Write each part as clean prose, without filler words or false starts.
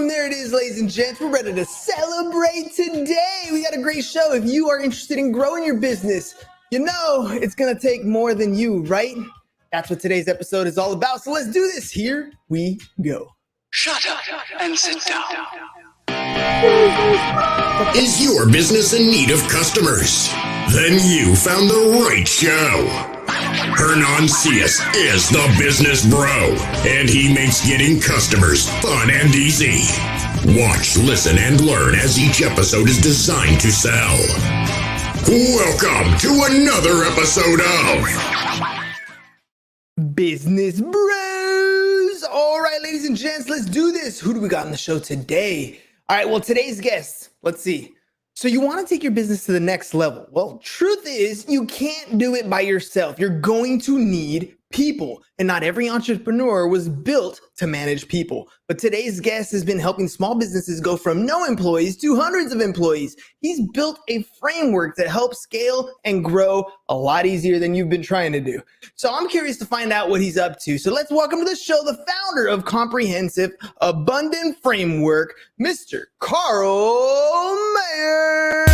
Boom, there it is, ladies and gents. We're ready to celebrate today. We got a great show. If you are interested in growing your business, you know it's going to take more than you, right? That's what today's episode is all about. So let's do this. Here we go. Shut up and sit down. Is your business in need of customers? Then you found the right show. Hernan Cias is the business bro, and he makes getting customers fun and easy. Watch, listen, and learn as each episode is designed to sell. Welcome to another episode of Business Bros. All right, ladies and gents, let's do this. Who do we got on the show today? All right, well, today's guest, let's see. So you want to take your business to the next level. Well, truth is you can't do it by yourself. You're going to need people, and not every entrepreneur was built to manage people. But today's guest has been helping small businesses go from no employees to hundreds of employees. He's built a framework that helps scale and grow a lot easier than you've been trying to do. So I'm curious to find out what he's up to. So let's welcome to the show the founder of comprehensive Abunden Framework, Mr. Karl Maier.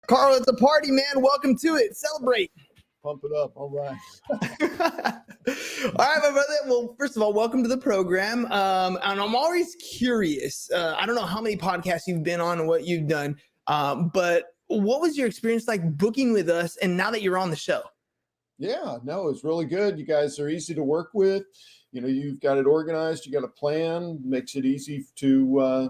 Karl, it's a party, man. Welcome to it. Celebrate. Pump it up. All right. All right, my brother. Well, first of all, welcome to the program. And I'm always curious. I don't know how many podcasts you've been on and what you've done, but what was your experience like booking with us and now that you're on the show? Yeah, no, it's really good. You guys are easy to work with. You know, you've got it organized. You got a plan. Makes it easy to,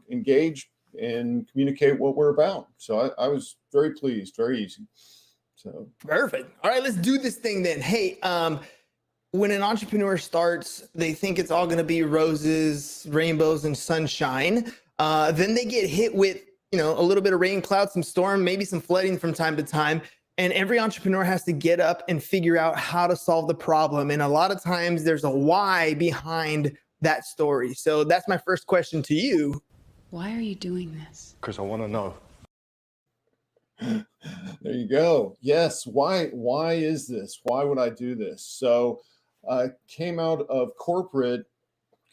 engage and communicate what we're about. So I was very pleased, very easy. So perfect. All right, let's do this thing then. Hey, when an entrepreneur starts, they think it's all going to be roses, rainbows, and sunshine. Then they get hit with, a little bit of rain, clouds, some storm, maybe some flooding from time to time. And every entrepreneur has to get up and figure out how to solve the problem. And a lot of times there's a why behind that story. So that's my first question to you. Why are you doing this? Because I want to know. There you go. Yes. Why is this? Why would I do this? So I came out of corporate,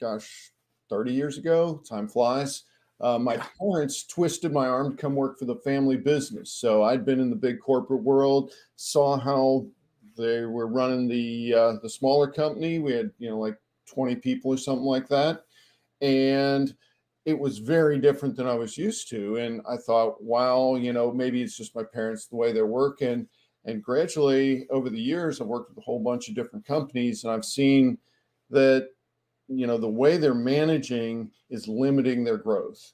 30 years ago. Time flies. My parents twisted my arm to come work for the family business. So I'd been in the big corporate world, saw how they were running the smaller company. We had, like 20 people or something like that. And it was very different than I was used to. And I thought, wow, maybe it's just my parents, the way they're working. And gradually over the years, I've worked with a whole bunch of different companies, and I've seen that, the way they're managing is limiting their growth.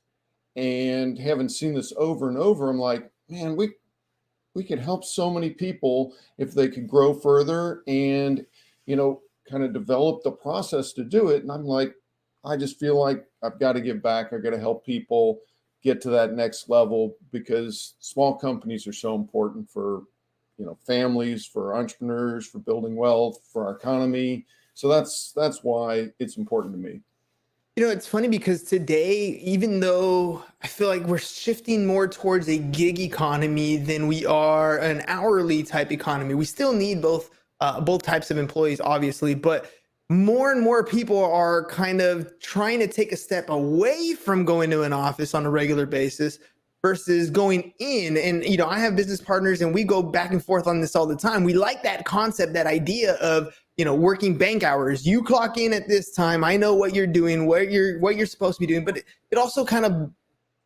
And having seen this over and over, I'm like, man, we could help so many people if they could grow further and, kind of develop the process to do it. And I'm like, I just feel like I've got to give back. I've got to help people get to that next level because small companies are so important for, families, for entrepreneurs, for building wealth, for our economy. So that's why it's important to me. It's funny because today, even though I feel like we're shifting more towards a gig economy than we are an hourly type economy, we still need both types of employees, obviously, but more and more people are kind of trying to take a step away from going to an office on a regular basis versus going in. And, I have business partners and we go back and forth on this all the time. We like that concept, that idea of, working bank hours. You clock in at this time. I know what you're doing, what you're supposed to be doing, but it also kind of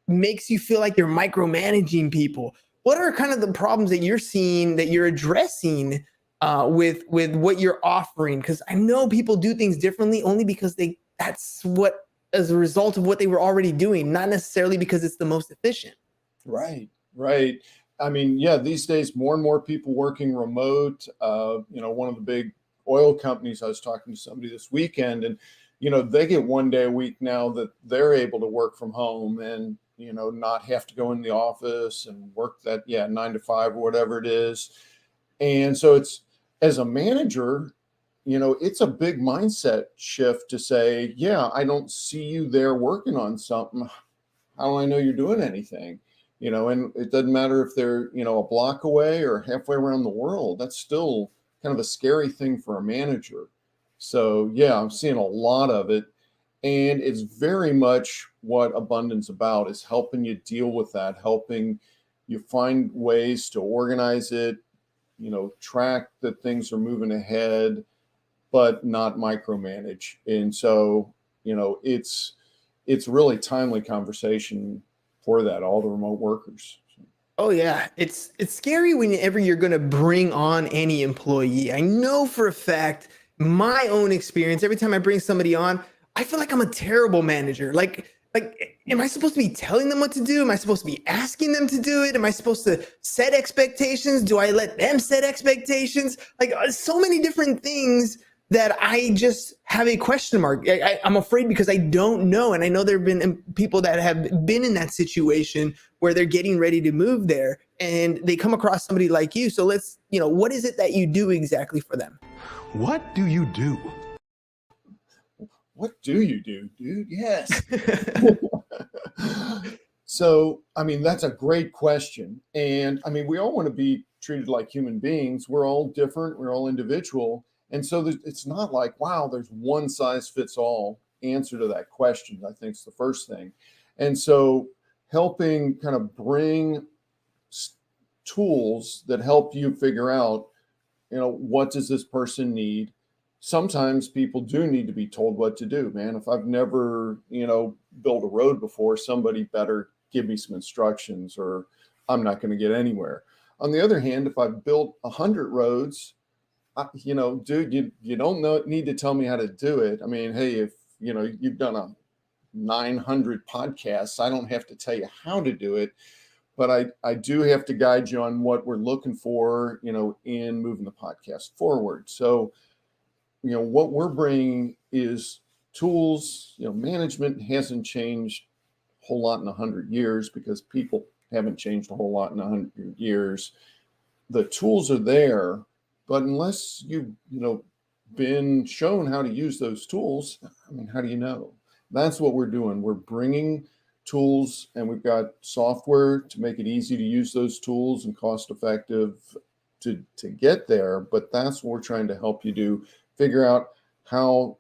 makes you feel like you're micromanaging people. What are kind of the problems that you're seeing that you're addressing with what you're offering? Because I know people do things differently only because that's what, as a result of what they were already doing, not necessarily because it's the most efficient. Right. I mean, these days, more and more people working remote. One of the big oil companies, I was talking to somebody this weekend, and, they get 1 day a week now that they're able to work from home and, not have to go in the office and work that, 9 to 5 or whatever it is. And so it's, as a manager, it's a big mindset shift to say, I don't see you there working on something. How do I know you're doing anything? and it doesn't matter if they're, a block away or halfway around the world. That's still kind of a scary thing for a manager. So yeah, I'm seeing a lot of it. And it's very much what Abundant's about, is helping you deal with that, helping you find ways to organize it, track that things are moving ahead, but not micromanage. And so, it's really timely conversation for that, all the remote workers. Oh yeah, it's scary whenever you're going to bring on any employee. I know for a fact, my own experience, every time I bring somebody on, I feel like I'm a terrible manager. Like, am I supposed to be telling them what to do? Am I supposed to be asking them to do it? Am I supposed to set expectations? Do I let them set expectations? Like, so many different things that I just have a question mark. I'm afraid because I don't know. And I know there have been people that have been in that situation where they're getting ready to move there and they come across somebody like you. So let's, what is it that you do exactly for them? What do you do? What do you do, dude? Yes. So, that's a great question. And we all want to be treated like human beings. We're all different. We're all individual. And so it's not like, wow, there's one size fits all answer to that question. I think it's the first thing. And so helping kind of bring tools that help you figure out, what does this person need? Sometimes people do need to be told what to do, man. If I've never, built a road before, somebody better give me some instructions or I'm not going to get anywhere. On the other hand, if I've built 100 roads, dude, you don't need to tell me how to do it. Hey, if, you've done 900 podcasts, I don't have to tell you how to do it, but I do have to guide you on what we're looking for, in moving the podcast forward. So, what we're bringing is tools. Management hasn't changed a whole lot in 100 years because people haven't changed a whole lot in 100 years. The tools are there, but unless you've, been shown how to use those tools, how do you know? That's what we're doing. We're bringing tools, and we've got software to make it easy to use those tools and cost effective to get there. But that's what we're trying to help you do. Figure out how,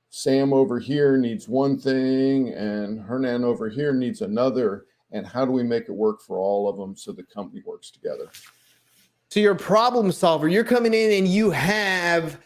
Sam over here needs one thing and Hernan over here needs another. And how do we make it work for all of them so the company works together? So you're a problem solver. You're coming in and you have,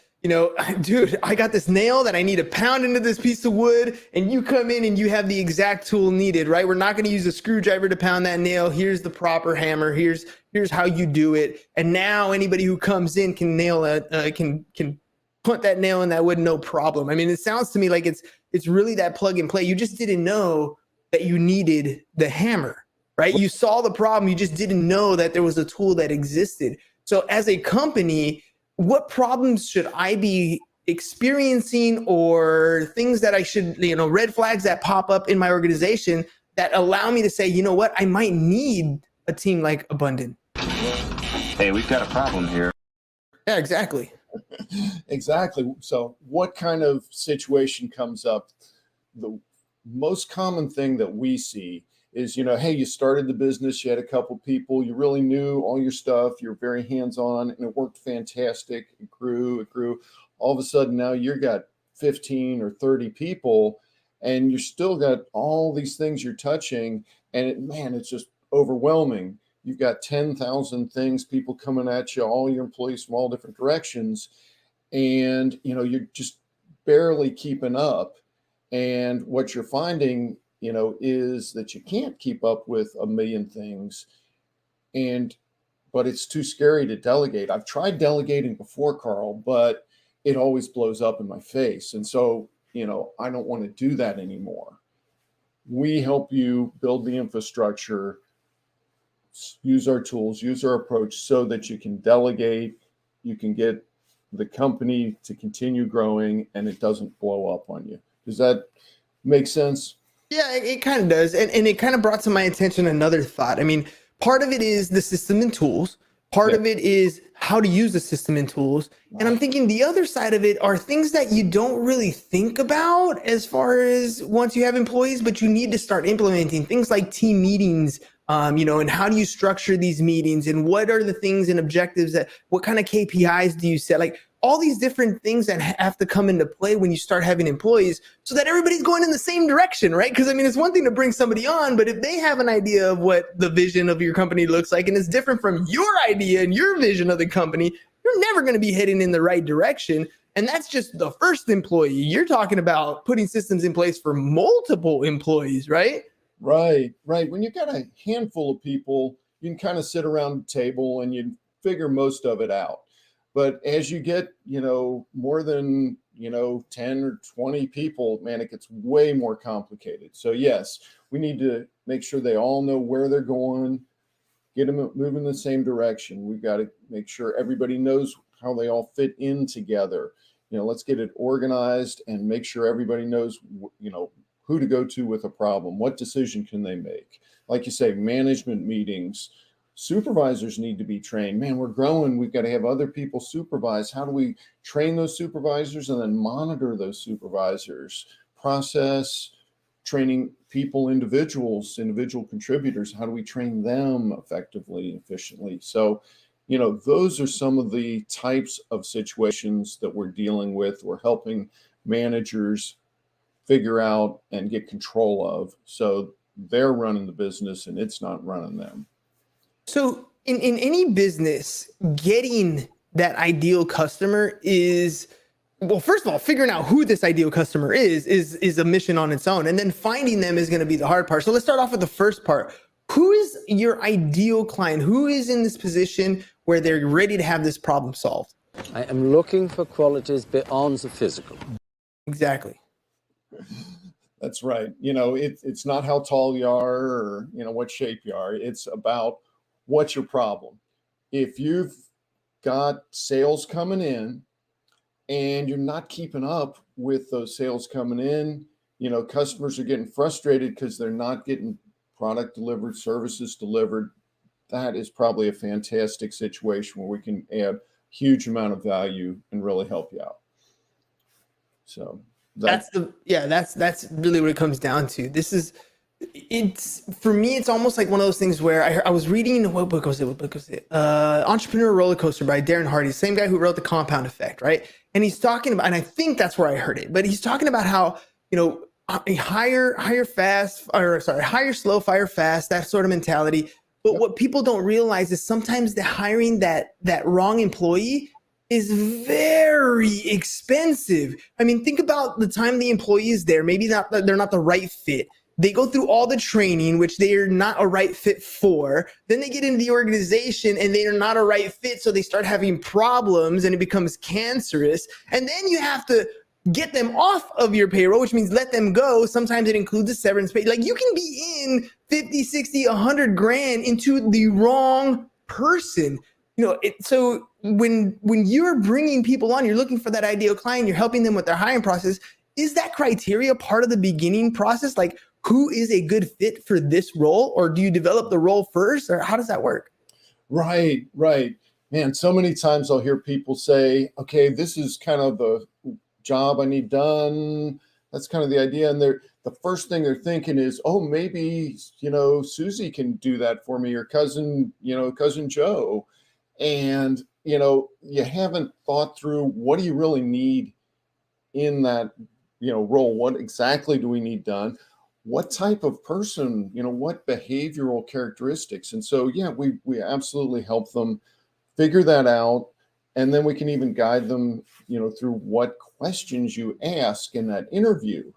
dude, I got this nail that I need to pound into this piece of wood, and you come in and you have the exact tool needed, right? We're not going to use a screwdriver to pound that nail. Here's the proper hammer. Here's how you do it. And now anybody who comes in can nail it, can put that nail in that wood, no problem. It sounds to me like it's really that plug and play. You just didn't know that you needed the hammer. Right? You saw the problem. You just didn't know that there was a tool that existed. So as a company, what problems should I be experiencing, or things that I should, red flags that pop up in my organization that allow me to say, you know what, I might need a team like Abunden? Hey, we've got a problem here. Yeah, exactly. Exactly. So what kind of situation comes up? The most common thing that we see is, hey, you started the business, you had a couple people, you really knew all your stuff, you're very hands-on, and it worked fantastic. It grew. All of a sudden now you've got 15 or 30 people, and you still got all these things you're touching, and it's just overwhelming. You've got 10,000 things, people coming at you, all your employees from all different directions, and you're just barely keeping up. And what you're finding is that you can't keep up with a million things, but it's too scary to delegate. I've tried delegating before, Karl, but it always blows up in my face. And so, I don't want to do that anymore. We help you build the infrastructure, use our tools, use our approach so that you can delegate, you can get the company to continue growing, and it doesn't blow up on you. Does that make sense? Yeah, it kind of does. And it kind of brought to my attention another thought. Part of it is the system and tools. Part of it is how to use the system and tools. And I'm thinking the other side of it are things that you don't really think about as far as once you have employees, but you need to start implementing things like team meetings, and how do you structure these meetings, and what are the things and objectives what kind of KPIs do you set? Like all these different things that have to come into play when you start having employees so that everybody's going in the same direction, right? Because I mean, it's one thing to bring somebody on, but if they have an idea of what the vision of your company looks like and it's different from your idea and your vision of the company, you're never going to be heading in the right direction. And that's just the first employee. You're talking about putting systems in place for multiple employees, right? Right. When you got a handful of people, you can kind of sit around the table and you figure most of it out. But as you get, more than, 10 or 20 people, man, it gets way more complicated. So yes, we need to make sure they all know where they're going, get them moving in the same direction. We've got to make sure everybody knows how they all fit in together. Let's get it organized and make sure everybody knows, who to go to with a problem. What decision can they make? Like you say, management meetings. Supervisors need to be trained. Man, we're growing. We've got to have other people supervise. How do we train those supervisors and then monitor those supervisors? Process training people, individual contributors. How do we train them effectively and efficiently? So, those are some of the types of situations that we're dealing with. We're helping managers figure out and get control of. So they're running the business and it's not running them. So in any business, getting that ideal customer is, well, first of all, figuring out who this ideal customer is a mission on its own. And then finding them is going to be the hard part. So let's start off with the first part. Who is your ideal client? Who is in this position where they're ready to have this problem solved? I am looking for qualities beyond the physical. Exactly. That's right. It's not how tall you are or, what shape you are. It's about what's your problem. If you've got sales coming in and you're not keeping up with those sales coming in, customers are getting frustrated because they're not getting product delivered, services delivered. That is probably a fantastic situation where we can add huge amount of value and really help you out. So that's really what it comes down to. For me, it's almost like one of those things where I was reading, what book was it? Entrepreneur Roller Coaster by Darren Hardy, the same guy who wrote The Compound Effect, right? And he's talking about, and I think that's where I heard it, but he's talking about how, hire slow, fire fast, that sort of mentality. But what people don't realize is sometimes the hiring that wrong employee is very expensive. I mean, think about the time the employee is there. Maybe they're not the right fit. They go through all the training, which they are not a right fit for. Then they get into the organization and they are not a right fit. So they start having problems and it becomes cancerous. And then you have to get them off of your payroll, which means let them go. Sometimes it includes a severance pay. Like you can be in 50, 60, 100 grand into the wrong person. So when you're bringing people on, you're looking for that ideal client, you're helping them with their hiring process. Is that criteria part of the beginning process? Like, who is a good fit for this role? Or do you develop the role first? Or how does that work? Right. Man, so many times I'll hear people say, okay, this is kind of the job I need done. That's kind of the idea. And the first thing they're thinking is, oh, maybe, Susie can do that for me, or cousin Joe. And, you haven't thought through, what do you really need in that, role? What exactly do we need done? What type of person, what behavioral characteristics? And so, yeah, we absolutely help them figure that out. And then we can even guide them, through what questions you ask in that interview.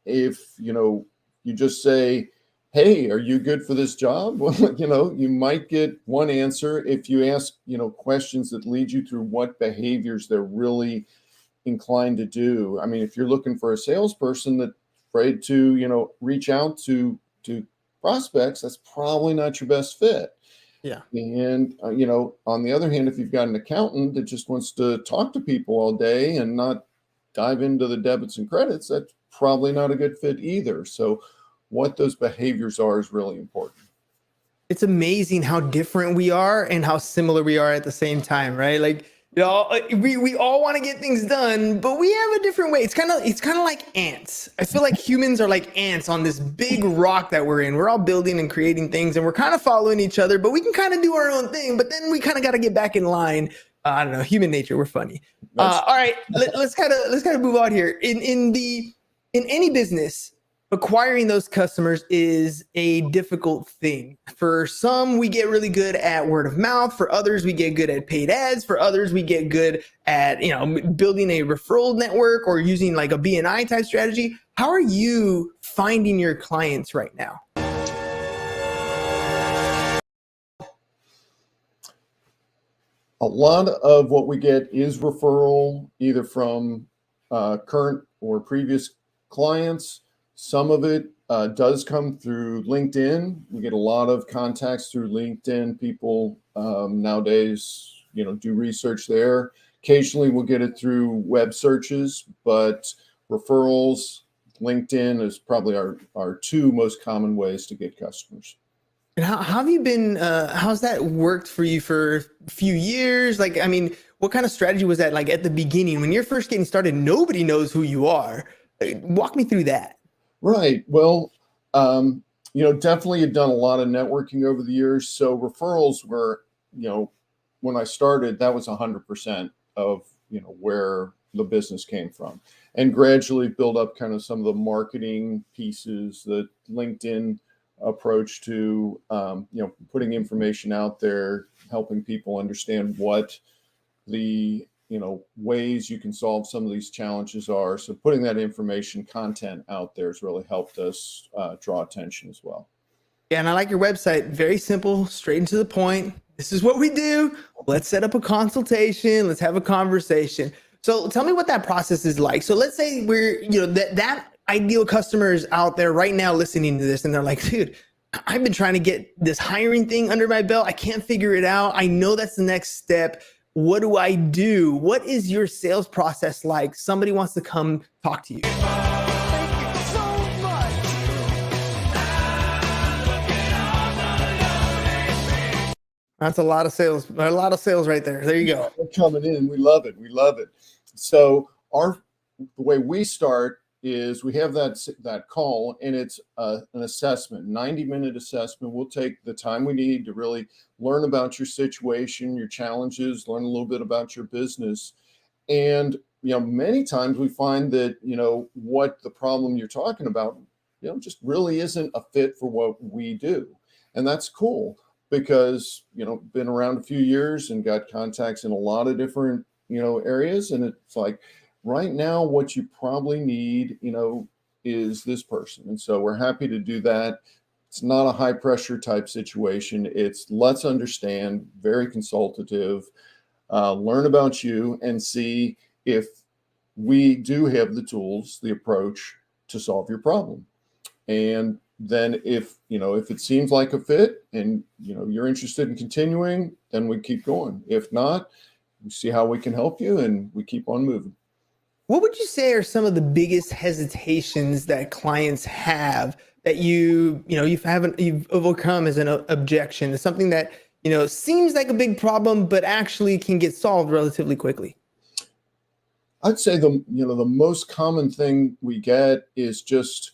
If, you just say, hey, are you good for this job? Well, you might get one answer. If you ask, questions that lead you through what behaviors they're really inclined to do. I mean, if you're looking for a salesperson that's afraid to, reach out to prospects, that's probably not your best fit. Yeah. And, on the other hand, if you've got an accountant that just wants to talk to people all day and not dive into the debits and credits, that's probably not a good fit either. So what those behaviors are is really important. It's amazing how different we are and how similar we are at the same time, right? Like, we all want to get things done, but we have a different way. It's kind of like ants. I feel like humans are like ants on this big rock that we're in. We're all building and creating things, and we're kind of following each other, but we can kind of do our own thing. But then we kind of got to get back in line. I don't know, human nature. We're funny. All right, let's kind of move on here. In any business, acquiring those customers is a difficult thing. For some, we get really good at word of mouth. For others, we get good at paid ads. For others, we get good at, building a referral network or using like a BNI type strategy. How are you finding your clients right now? A lot of what we get is referral, either from current or previous clients. Some of it does come through LinkedIn. We get a lot of contacts through LinkedIn. People nowadays, do research there. Occasionally we'll get it through web searches, but referrals, LinkedIn is probably our two most common ways to get customers. And how have you been, how's that worked for you for a few years? Like, I mean, what kind of strategy was that like at the beginning? When you're first getting started, nobody knows who you are. Walk me through that. Right. Well, definitely had done a lot of networking over the years. So referrals were, when I started, that was 100% of, where the business came from, and gradually build up kind of some of the marketing pieces, the LinkedIn approach to, putting information out there, helping people understand what the ways you can solve some of these challenges are. So putting that information content out there has really helped us draw attention as well. Yeah, and I like your website. Very simple, straight and to the point. This is what we do. Let's set up a consultation. Let's have a conversation. So tell me what that process is like. So let's say we're, that ideal customer is out there right now listening to this, and they're like, dude, I've been trying to get this hiring thing under my belt. I can't figure it out. I know that's the next step. What do I do? What is your sales process like? Somebody wants to come talk to you. Thank you so much. That's a lot of sales. A lot of sales right there. There you go. They're coming in. We love it. We love it. So the way we start is we have that call, and it's an assessment, 90-minute assessment. We'll take the time we need to really learn about your situation, your challenges, learn a little bit about your business. And, many times we find that, what the problem you're talking about, just really isn't a fit for what we do. And that's cool because, been around a few years and got contacts in a lot of different, areas. And it's like, right now, what you probably need, is this person. And so we're happy to do that. It's not a high pressure type situation. It's let's understand, very consultative, learn about you and see if we do have the tools, the approach to solve your problem. And then if it seems like a fit and, you're interested in continuing, then we keep going. If not, we see how we can help you and we keep on moving. What would you say are some of the biggest hesitations that clients have that you've overcome as an objection? It's something that, seems like a big problem, but actually can get solved relatively quickly. I'd say the most common thing we get is just,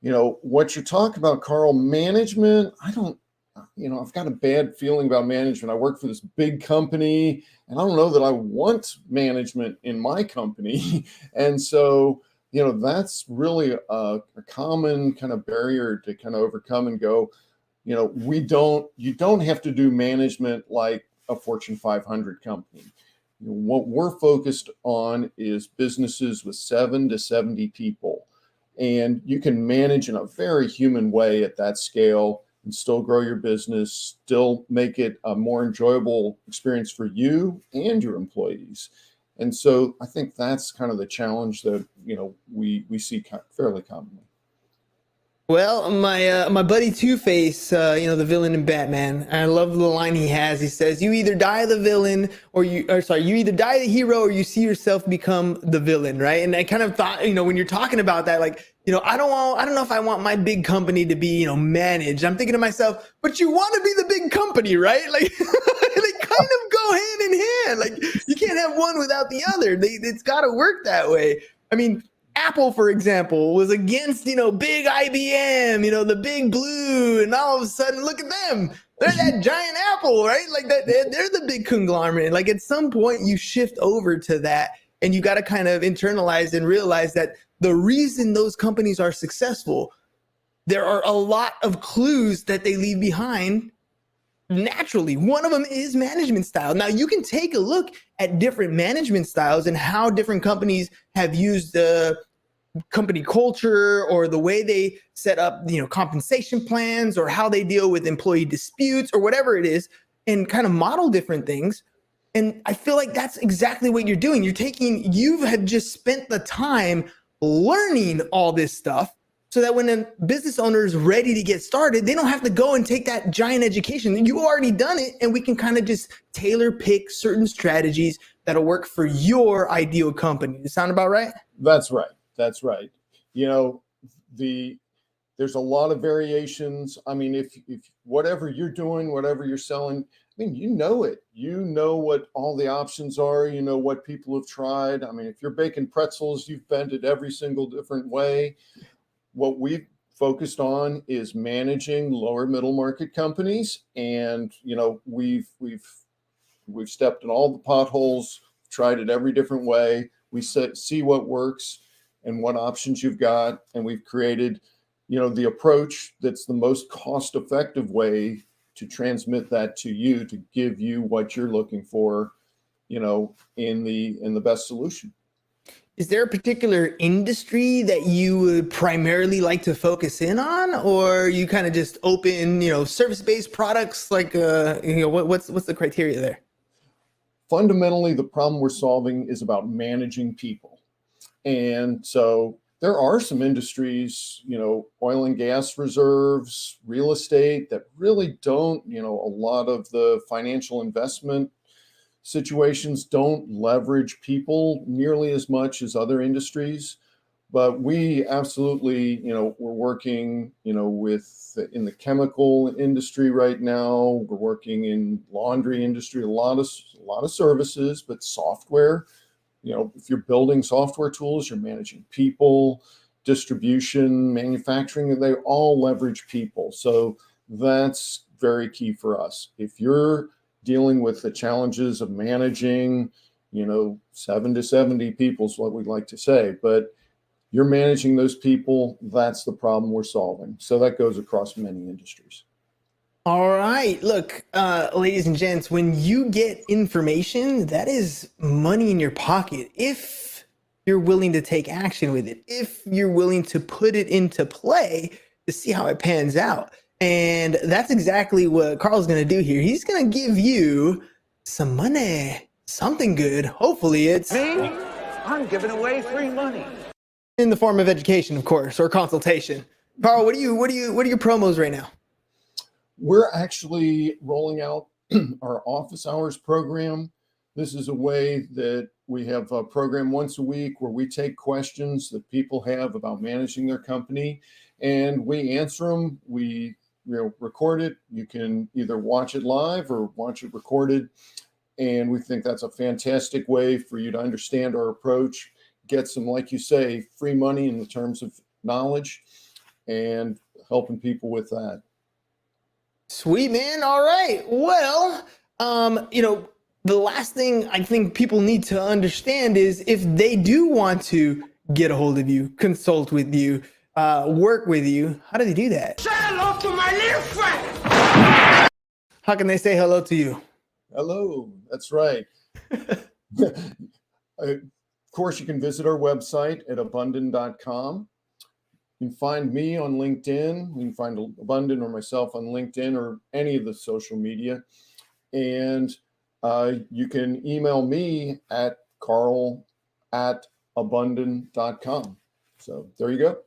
what you're talking about, Karl, management. I've got a bad feeling about management. I work for this big company and I don't know that I want management in my company. And so, that's really a common kind of barrier to kind of overcome and go, you don't have to do management like a Fortune 500 company. What we're focused on is businesses with 7 to 70 people. And you can manage in a very human way at that scale and still grow your business, still make it a more enjoyable experience for you and your employees. And so I think that's kind of the challenge that, we see fairly commonly. Well, my buddy Two-Face, the villain in Batman, I love the line he has. He says, "You either die the villain, you either die the hero, or you see yourself become the villain." Right? And I kind of thought, when you're talking about that, like I don't know if I want my big company to be, managed. I'm thinking to myself, but you want to be the big company, right? Like they kind of go hand in hand. Like you can't have one without the other. It's got to work that way. I mean, Apple, for example, was against, big IBM, the big blue, and all of a sudden, look at them. They're that giant Apple, right? Like that, they're the big conglomerate. Like at some point you shift over to that and you got to kind of internalize and realize that the reason those companies are successful, there are a lot of clues that they leave behind naturally. One of them is management style. Now you can take a look at different management styles and how different companies have used the company culture or the way they set up, compensation plans or how they deal with employee disputes or whatever it is, and kind of model different things. And I feel like that's exactly what you're doing. You have just spent the time learning all this stuff so that when a business owner is ready to get started, they don't have to go and take that giant education. You've already done it, and we can kind of just tailor pick certain strategies that'll work for your ideal company. Does it sound about right? That's right. That's right. There's a lot of variations. I mean, if whatever you're doing, whatever you're selling, I mean, you know it. You know what all the options are. You know what people have tried. I mean, if you're baking pretzels, you've bent it every single different way. What we've focused on is managing lower middle market companies, and we've stepped in all the potholes, tried it every different way. We see what works and what options you've got, and we've created the approach that's the most cost-effective way to transmit that to you, to give you what you're looking for, in the best solution. Is there a particular industry that you would primarily like to focus in on, or you kind of just open, service-based products? Like, what's the criteria there? Fundamentally, the problem we're solving is about managing people. And so there are some industries, oil and gas reserves, real estate, that really don't, a lot of the financial investment situations don't leverage people nearly as much as other industries. But we absolutely, we're working, in the chemical industry right now. We're working in laundry industry, a lot of services, but software. If you're building software tools, you're managing people, distribution, manufacturing, they all leverage people. So that's very key for us. If you're dealing with the challenges of managing, 7 to 70 people is what we like to say, but you're managing those people, that's the problem we're solving. So that goes across many industries. All right. Look, ladies and gents, when you get information, that is money in your pocket. If you're willing to take action with it, if you're willing to put it into play to see how it pans out. And that's exactly what Karl's going to do here. He's going to give you some money, something good. Hopefully it's Me? I'm giving away free money. in the form of education, of course, or consultation. Karl, what are your promos right now? We're actually rolling out our office hours program. This is a way that we have a program once a week where we take questions that people have about managing their company, and we answer them. We record it. You can either watch it live or watch it recorded. And we think that's a fantastic way for you to understand our approach, get some, like you say, free money in the terms of knowledge, and helping people with that. Sweet, man. All right. Well, the last thing I think people need to understand is if they do want to get a hold of you, consult with you, work with you, how do they do that? Say hello to my little friend. How can they say hello to you? Hello, that's right. Of course, you can visit our website at abunden.com. You can find me on LinkedIn. You can find Abunden or myself on LinkedIn or any of the social media. And you can email me at karl@abunden.com. So there you go.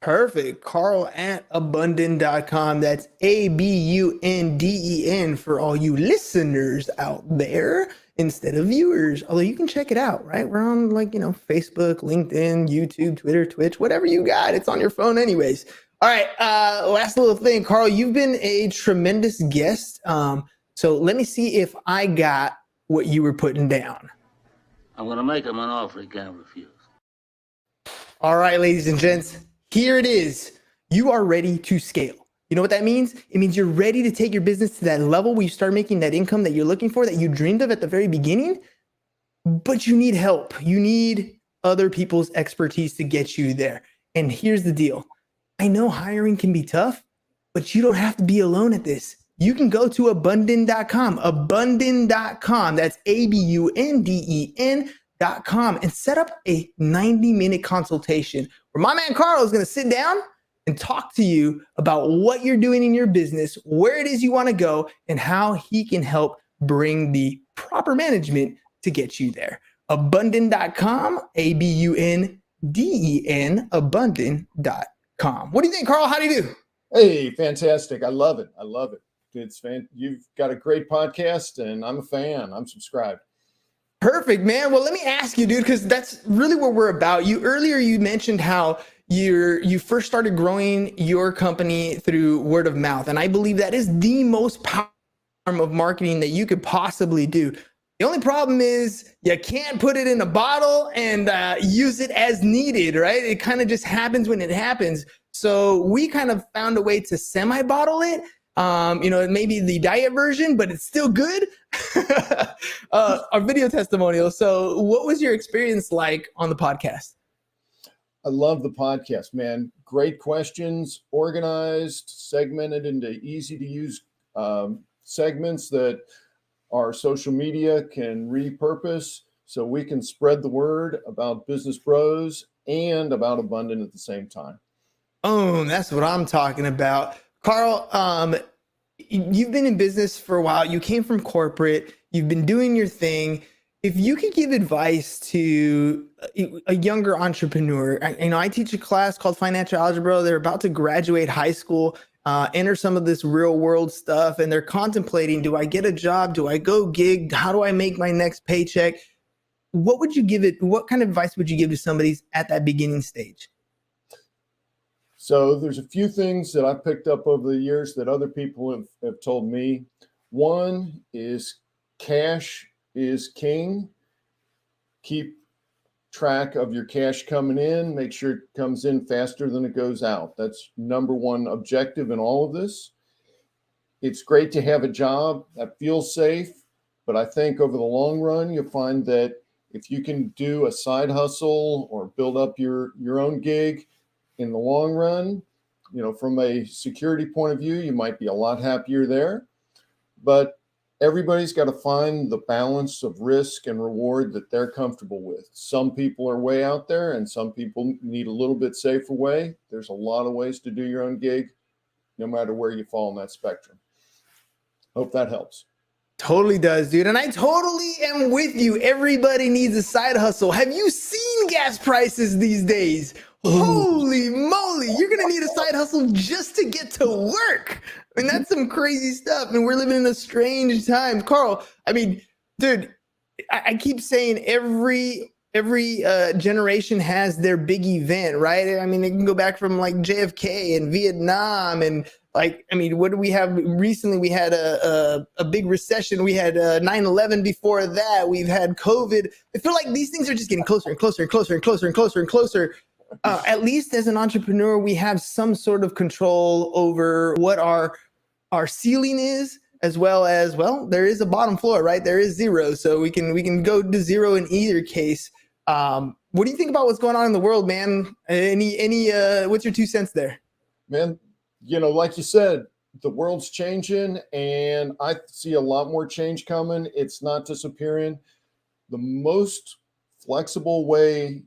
Perfect. Karl at abunden.com. That's Abunden for all you listeners out there instead of viewers. Although you can check it out, right? We're on Facebook, LinkedIn, YouTube, Twitter, Twitch, whatever you got. It's on your phone anyways. All right. Last little thing, Karl, you've been a tremendous guest. So let me see if I got what you were putting down. I'm going to make him an offer he can't refuse. All right, ladies and gents, here it is. You are ready to scale. You know what that means? It means you're ready to take your business to that level where you start making that income that you're looking for, that you dreamed of at the very beginning, but you need help. You need other people's expertise to get you there. And here's the deal. I know hiring can be tough, but you don't have to be alone at this. You can go to abunden.com, abunden.com. That's ABUNDEN.com and set up a 90-minute consultation where my man Karl is going to sit down and talk to you about what you're doing in your business, where it is you want to go, and how he can help bring the proper management to get you there. Abunden.com, ABUNDEN, abunden.com. What do you think, Karl? How do you do? Hey, fantastic. I love it. You've got a great podcast, and I'm a fan. I'm subscribed. Perfect, man. Well, let me ask you, dude, because that's really what we're about. Earlier you mentioned how you first started growing your company through word of mouth. And I believe that is the most powerful form of marketing that you could possibly do. The only problem is you can't put it in a bottle and use it as needed, right? It kind of just happens when it happens. So we kind of found a way to semi-bottle it. Maybe the diet version, but it's still good. Our video testimonial. So what was your experience like on the podcast? I love the podcast, man. Great questions, organized, segmented into easy to use segments that our social media can repurpose so we can spread the word about Business Bros and about Abunden at the same time. Oh, that's what I'm talking about. Karl, you've been in business for a while. You came from corporate. You've been doing your thing. If you could give advice to a younger entrepreneur, I teach a class called Financial Algebra. They're about to graduate high school, enter some of this real world stuff, and they're contemplating, do I get a job? Do I go gig? How do I make my next paycheck? What kind of advice would you give to somebody at that beginning stage? So there's a few things that I've picked up over the years that other people have told me. One is cash is king. Keep track of your cash coming in. Make sure it comes in faster than it goes out. That's number one objective in all of this. It's great to have a job that feels safe, but I think over the long run, you'll find that if you can do a side hustle or build up your own gig, in the long run, from a security point of view, you might be a lot happier there. But everybody's got to find the balance of risk and reward that they're comfortable with. Some people are way out there and some people need a little bit safer way. There's a lot of ways to do your own gig, no matter where you fall on that spectrum. Hope that helps. Totally does, dude. And I totally am with you. Everybody needs a side hustle. Have you seen gas prices these days? Holy moly, you're going to need a side hustle just to get to work. I mean, that's some crazy stuff. And we're living in a strange time. Karl, dude, I keep saying every generation has their big event, right? I mean, it can go back from like JFK and Vietnam and what do we have recently? We had a big recession. We had 9/11 before that. We've had COVID. I feel like these things are just getting closer and closer and closer and closer and closer and closer. At least as an entrepreneur, we have some sort of control over what our ceiling is, as well as, there is a bottom floor, right? There is zero. So we can go to zero in either case. What do you think about what's going on in the world, man? What's your 2 cents there? Man, like you said, the world's changing and I see a lot more change coming. It's not disappearing. The most flexible way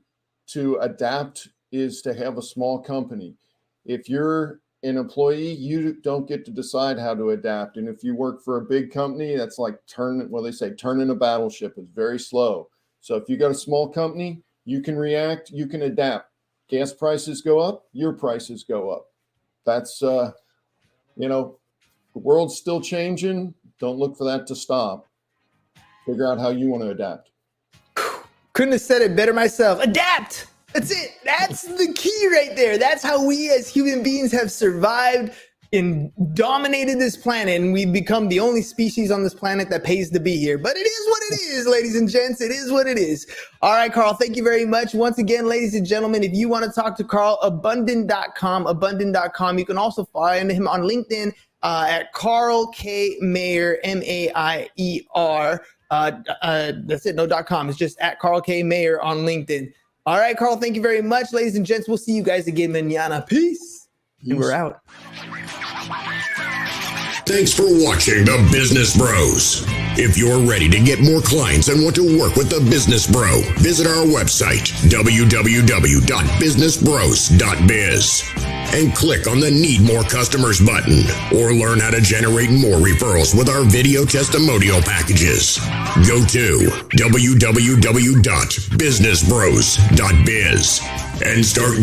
to adapt is to have a small company. If you're an employee, you don't get to decide how to adapt. And if you work for a big company, that's like turning a battleship. It's very slow. So if you got a small company, you can react, you can adapt. gas prices go up, your prices go up. That's, the world's still changing. Don't look for that to stop. Figure out how you want to adapt. Couldn't have said it better myself. Adapt. That's it. That's the key right there. That's how we as human beings have survived and dominated this planet, and we've become the only species on this planet that pays to be here. But it is what it is, ladies and gents. It is what it is. All right, Karl, thank you very much. Once again, ladies and gentlemen, if you want to talk to Karl, abunden.com. You can also find him on LinkedIn at Karl K. Maier, Maier. That's it, no .com. It's just at Karl K. Maier on LinkedIn. All right, Karl, thank you very much, ladies and gents. We'll see you guys again mañana. Peace. And we're out. Thanks for watching The Business Bros. If you're ready to get more clients and want to work with The Business Bro, visit our website, www.businessbros.biz, and click on the Need More Customers button, or learn how to generate more referrals with our video testimonial packages. Go to www.businessbros.biz and start